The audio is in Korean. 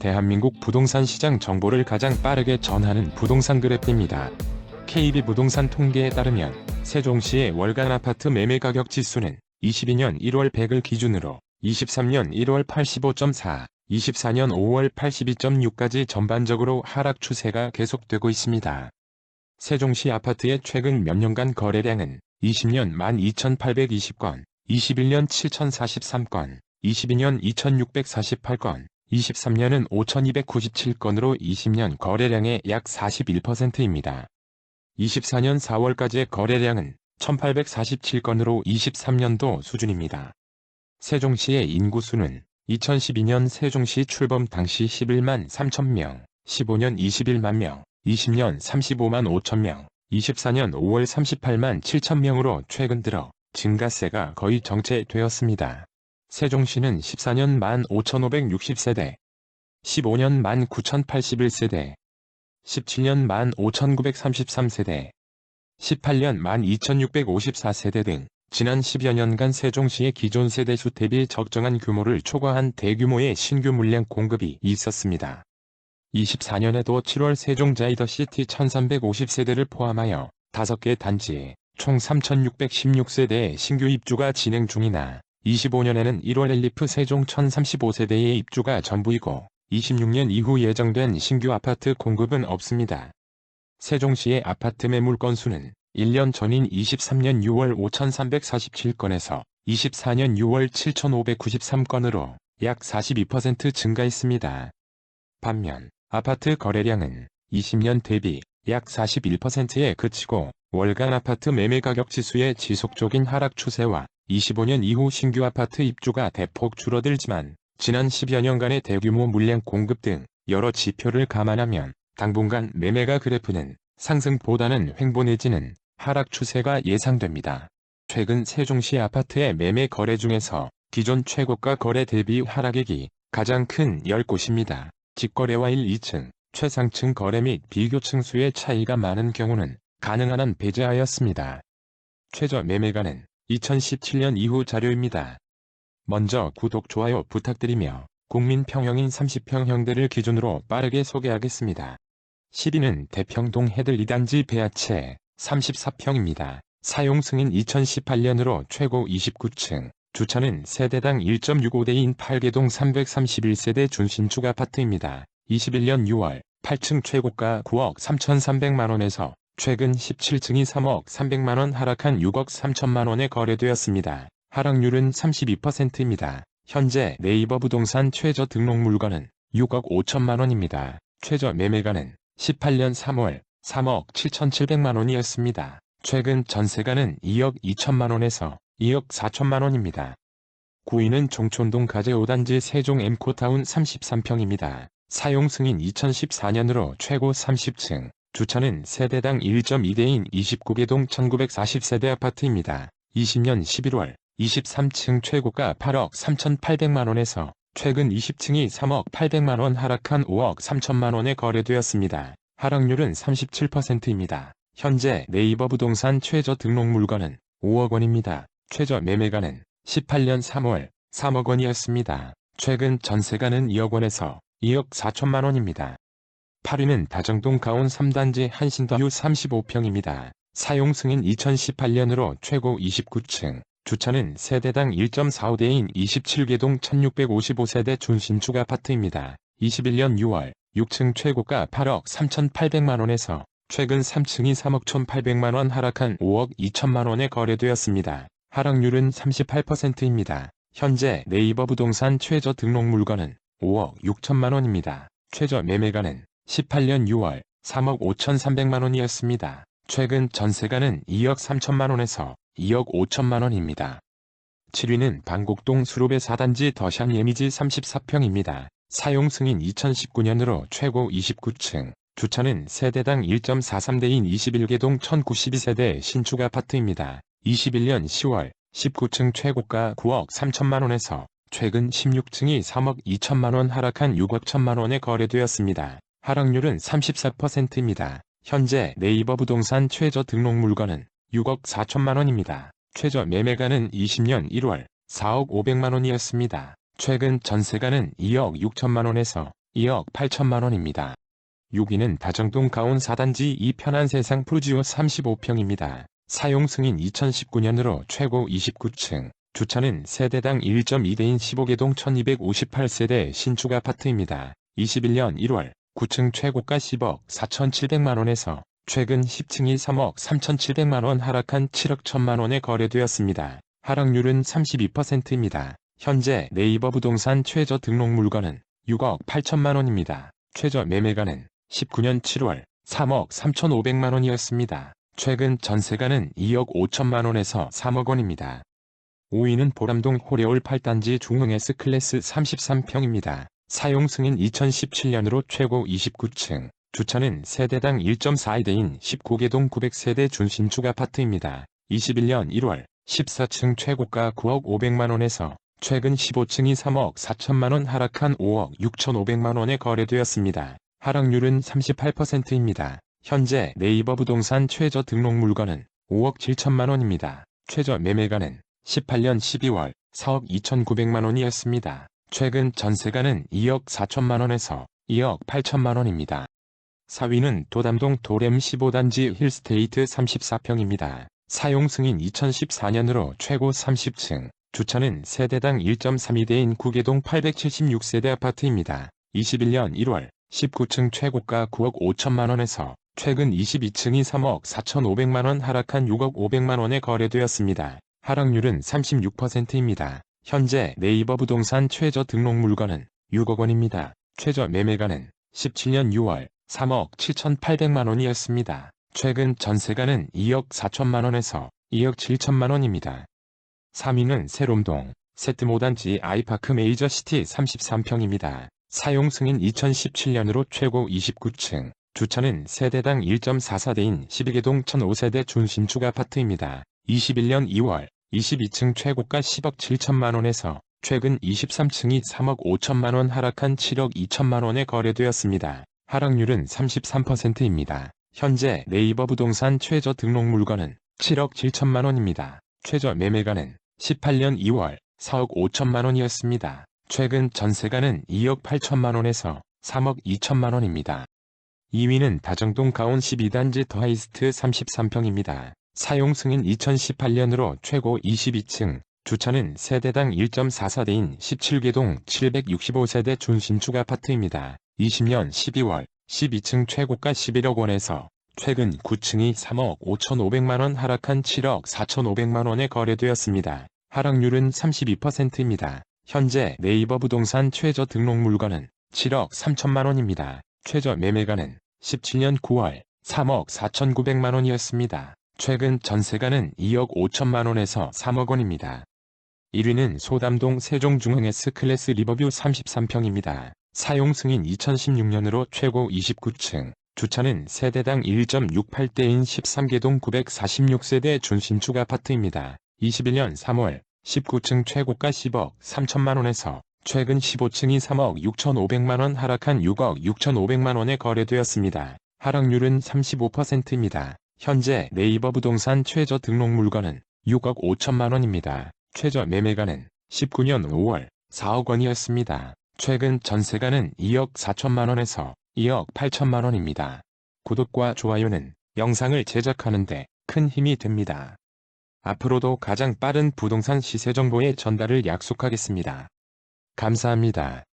대한민국 부동산 시장 정보를 가장 빠르게 전하는 부동산 그래프입니다. KB부동산 통계에 따르면 세종시의 월간 아파트 매매 가격 지수는 22년 1월 100을 기준으로 23년 1월 85.4, 24년 5월 82.6까지 전반적으로 하락 추세가 계속되고 있습니다. 세종시 아파트의 최근 몇 년간 거래량은 20년 12,820건, 21년 7,043건, 22년 2,648건, 23년은 5,297건으로 20년 거래량의 약 41%입니다. 24년 4월까지의 거래량은 1,847건으로 23년도 수준입니다. 세종시의 인구수는 2012년 세종시 출범 당시 11만 3천명, 15년 21만 명, 20년 35만 5천명, 24년 5월 38만 7천명으로 최근 들어 증가세가 거의 정체되었습니다. 세종시는 14년 15,560세대, 15년 19,081세대, 17년 15,933세대, 18년 12,654세대 등 지난 10여 년간 세종시의 기존 세대수 대비 적정한 규모를 초과한 대규모의 신규 물량 공급이 있었습니다. 24년에도 7월 세종 자이더시티 1,350세대를 포함하여 5개 단지에 총 3,616세대의 신규 입주가 진행 중이나 25년에는 1월 엘리프 세종 1,035세대의 입주가 전부이고 26년 이후 예정된 신규 아파트 공급은 없습니다. 세종시의 아파트 매물 건수는 1년 전인 23년 6월 5,347건에서 24년 6월 7,593건으로 약 42% 증가했습니다. 반면 아파트 거래량은 20년 대비 약 41%에 그치고 월간 아파트 매매 가격 지수의 지속적인 하락 추세와 25년 이후 신규 아파트 입주가 대폭 줄어들지만 지난 10여 년간의 대규모 물량 공급 등 여러 지표를 감안하면 당분간 매매가 그래프는 상승보다는 횡보 내지는 하락 추세가 예상됩니다. 최근 세종시 아파트의 매매 거래 중에서 기존 최고가 거래 대비 하락액이 가장 큰 10곳입니다. 직거래와 1, 2층, 최상층 거래 및 비교층 수의 차이가 많은 경우는 가능한 한 배제하였습니다. 최저 매매가는 2017년 이후 자료입니다. 먼저 구독, 좋아요 부탁드리며 국민평형인 30평형대를 기준으로 빠르게 소개하겠습니다. 10위는 대평동 해들 2단지 배아채 34평입니다. 사용 승인 2018년으로 최고 29층, 주차는 세대당 1.65대인 8개동 331세대 준신축 아파트입니다. 21년 6월 8층 최고가 9억 3,300만원에서 최근 17층이 3억 300만원 하락한 6억 3천만원에 거래되었습니다. 하락률은 32%입니다. 현재 네이버 부동산 최저 등록 물건은 6억 5천만원입니다. 최저 매매가는 18년 3월 3억 7,700만원이었습니다. 최근 전세가는 2억 2천만원에서 2억 4천만원입니다. 9위는 종촌동 가재 5단지 세종 엠코타운 33평입니다. 사용 승인 2014년으로 최고 30층, 주차는 세대당 1.2대인 29개동 1940세대 아파트입니다. 20년 11월 23층 최고가 8억 3,800만원에서 최근 20층이 3억 800만원 하락한 5억 3천만원에 거래되었습니다. 하락률은 37%입니다. 현재 네이버 부동산 최저 등록 물건은 5억 원입니다. 최저 매매가는 18년 3월 3억 원이었습니다. 최근 전세가는 2억 원에서 2억 4천만 원입니다. 8위는 다정동 가온 3단지 한신더유 35평입니다. 사용 승인 2018년으로 최고 29층, 주차는 세대당 1.45대인 27개동 1655세대 준신축 아파트입니다. 21년 6월 6층 최고가 8억 3,800만원에서 최근 3층이 3억 1,800만원 하락한 5억 2천만원에 거래되었습니다. 하락률은 38%입니다. 현재 네이버 부동산 최저 등록 물건은 5억 6천만원입니다. 최저 매매가는 18년 6월 3억 5,300만원이었습니다. 최근 전세가는 2억 3천만원에서 2억 5천만원입니다. 7위는 방곡동 수로배 4단지 더샹 예미지 34평입니다. 사용 승인 2019년으로 최고 29층, 주차는 세대당 1.43대인 21개동 1092세대 신축 아파트입니다. 21년 10월 19층 최고가 9억 3천만원에서 최근 16층이 3억 2천만원 하락한 6억 1천만원에 거래되었습니다. 하락률은 34%입니다. 현재 네이버 부동산 최저 등록 물건은 6억 4천만원입니다. 최저 매매가는 20년 1월 4억 500만원이었습니다. 최근 전세가는 2억 6천만원에서 2억 8천만 원입니다. 6위는 다정동 가온 4단지 2 편안세상 푸르지오 35평입니다. 사용 승인 2019년으로 최고 29층, 주차는 세대당 1.2대인 15개동 1258세대 신축 아파트입니다. 21년 1월 9층 최고가 10억 4,700만원에서 최근 10층이 3억 3,700만원 하락한 7억 1천만원에 거래되었습니다. 하락률은 32%입니다. 현재 네이버 부동산 최저 등록 물건은 6억 8천만원입니다. 최저 매매가는 19년 7월 3억 3,500만원이었습니다. 최근 전세가는 2억 5천만원에서 3억 원입니다. 5위는 보람동 호레올 8단지 중흥 S클래스 33평입니다. 사용 승인 2017년으로 최고 29층, 주차는 세대당 1.42대인 19개동 900세대 준신축 아파트입니다. 21년 1월 14층 최고가 9억 500만원에서 최근 15층이 3억 4천만원 하락한 5억 6,500만원에 거래되었습니다. 하락률은 38%입니다. 현재 네이버 부동산 최저 등록 물건은 5억 7천만원입니다. 최저 매매가는 18년 12월 4억 2,900만원이었습니다. 최근 전세가는 2억 4천만원에서 2억 8천만원입니다. 4위는 도담동 도렘 15단지 힐스테이트 34평입니다. 사용 승인 2014년으로 최고 30층, 주차는 세대당 1.32대인 9개동 876세대 아파트입니다. 21년 1월 19층 최고가 9억 5천만원에서 최근 22층이 3억 4,500만원 하락한 6억 500만원에 거래되었습니다. 하락률은 36%입니다. 현재 네이버 부동산 최저 등록 물건은 6억 원입니다. 최저 매매가는 17년 6월 3억 7,800만원이었습니다. 최근 전세가는 2억 4천만원에서 2억 7천만원입니다. 3위는 세롬동 세트모단지 아이파크 메이저시티 33평입니다. 사용 승인 2017년으로 최고 29층, 주차는 세대당 1.44대인 12개동 1005세대 준신축 아파트입니다. 21년 2월 22층 최고가 10억 7천만원에서 최근 23층이 3억 5천만원 하락한 7억 2천만원에 거래되었습니다. 하락률은 33%입니다. 현재 네이버 부동산 최저 등록 물건은 7억 7천만원입니다. 최저 매매가는 18년 2월 4억 5천만원이었습니다. 최근 전세가는 2억 8천만원에서 3억 2천만원입니다. 2위는 다정동 가온 12단지 더하이스트 33평입니다. 사용 승인 2018년으로 최고 22층, 주차는 세대당 1.44대인 17개동 765세대 준신축 아파트입니다. 20년 12월 12층 최고가 11억 원에서 최근 9층이 3억 5,500만원 하락한 7억 4,500만원에 거래되었습니다. 하락률은 32%입니다. 현재 네이버 부동산 최저 등록 물건은 7억 3천만원입니다. 최저 매매가는 17년 9월 3억 4,900만원이었습니다. 최근 전세가는 2억 5천만원에서 3억 원입니다. 1위는 소담동 세종중흥 S클래스 리버뷰 33평입니다. 사용 승인 2016년으로 최고 29층, 주차는 세대당 1.68대인 13개동 946세대 준신축 아파트입니다. 21년 3월 19층 최고가 10억 3천만원에서 최근 15층이 3억 6,500만원 하락한 6억 6,500만원에 거래되었습니다. 하락률은 35%입니다. 현재 네이버 부동산 최저 등록 물건은 6억 5천만원입니다. 최저 매매가는 19년 5월 4억 원이었습니다. 최근 전세가는 2억 4천만원에서 2억 8천만원입니다. 구독과 좋아요는 영상을 제작하는 데 큰 힘이 됩니다. 앞으로도 가장 빠른 부동산 시세 정보의 전달을 약속하겠습니다. 감사합니다.